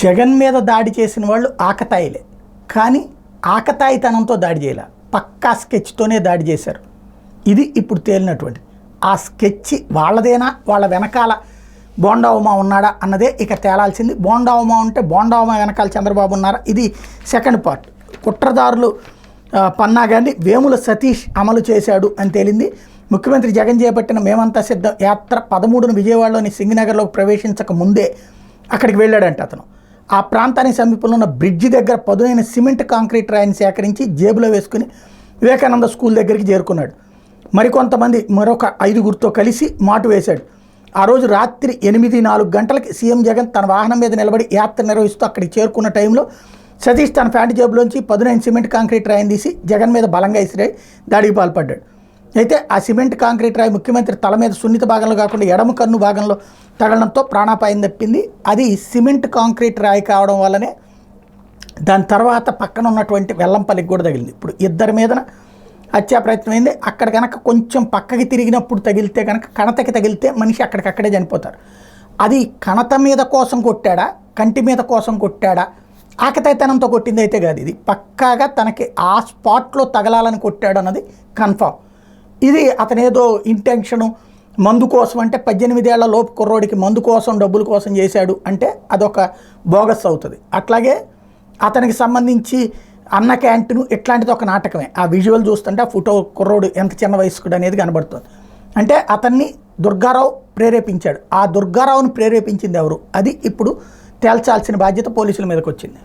జగన్ మీద దాడి చేసిన వాళ్ళు ఆకతాయిలే, కానీ ఆకతాయితనంతో దాడి చేయలే, పక్కా స్కెచ్తోనే దాడి చేశారు. ఇది ఇప్పుడు తేలినటువంటి ఆ స్కెచ్ వాళ్ళదేనా, వాళ్ళ వెనకాల బోండా ఉమా ఉన్నాడా అన్నదే ఇక తేలాల్సింది. బోండా ఉమా ఉంటే బోండా ఉమా వెనకాల చంద్రబాబు ఉన్నారా, ఇది సెకండ్ పార్ట్. కుట్రదారులు పన్నాగాన్ని వేముల సతీష్ అమలు చేశాడు అని తేలింది. ముఖ్యమంత్రి జగన్ చేపట్టిన మేమంతా సిద్ధం యాత్ర 13న విజయవాడలోని సింగనగర్లోకి ప్రవేశించక ముందే అక్కడికి వెళ్ళాడంట అతను. ఆ ప్రాంతానికి సమీపంలో ఉన్న బ్రిడ్జి దగ్గర పదునైన సిమెంట్ కాంక్రీట్ రాయిని సేకరించి జేబులో వేసుకుని వివేకానంద స్కూల్ దగ్గరికి చేరుకున్నాడు. మరికొంతమంది మరొక 5గురితో కలిసి మాటు వేశాడు. ఆ రోజు రాత్రి 8:04 గంటలకి సీఎం జగన్ తన వాహనం మీద నిలబడి యాత్ర నిర్వహిస్తూ అక్కడికి చేరుకున్న టైంలో సతీష్ తన ప్యాంటు జేబులోంచి పదునైన సిమెంట్ కాంక్రీట్ రాయిని తీసి జగన్ మీద బలంగా ఇసిరాయి దాడికి పాల్పడ్డాడు. అయితే ఆ సిమెంట్ కాంక్రీట్ రాయి ముఖ్యమంత్రి తల మీద సున్నిత భాగంలో కాకుండా ఎడమ కన్ను భాగంలో తగలడంతో ప్రాణాపాయం తప్పింది. అది సిమెంట్ కాంక్రీట్ రాయి కావడం వల్లనే దాని తర్వాత పక్కన ఉన్నటువంటి వెల్లంపల్లికి కూడా తగిలింది. ఇప్పుడు ఇద్దరి మీదన హత్యా ప్రయత్నం అయింది. అక్కడ కనుక కొంచెం పక్కకి తిరిగినప్పుడు తగిలితే కనుక కణతకి తగిలితే మనిషి అక్కడికక్కడే చనిపోతారు. అది కణత మీద కోసం కొట్టాడా, కంటి మీద కోసం కొట్టాడా, ఆకతాయితనంతో కొట్టింది అయితే కాదు. ఇది పక్కాగా తనకి ఆ స్పాట్లో తగలాలని కొట్టాడు అన్నది కన్ఫామ్. ఇది అతనేదో ఇంటెన్షను మందు కోసం, అంటే 18 ఏళ్ల లోపు కుర్రోడికి మందు కోసం డబ్బుల కోసం చేశాడు అంటే అదొక బోగస్ అవుతుంది. అట్లాగే అతనికి సంబంధించి అన్న క్యాంటీన్ ఇట్లాంటిది ఒక నాటకమే. ఆ విజువల్ చూస్తుంటే ఆ ఫోటో కుర్రోడు ఎంత చిన్న వయస్కుడు అనేది కనబడుతుంది. అంటే అతన్ని దుర్గారావు ప్రేరేపించాడు. ఆ దుర్గారావుని ప్రేరేపించింది ఎవరు, అది ఇప్పుడు తేల్చాల్సిన బాధ్యత పోలీసుల మీదకి వచ్చింది.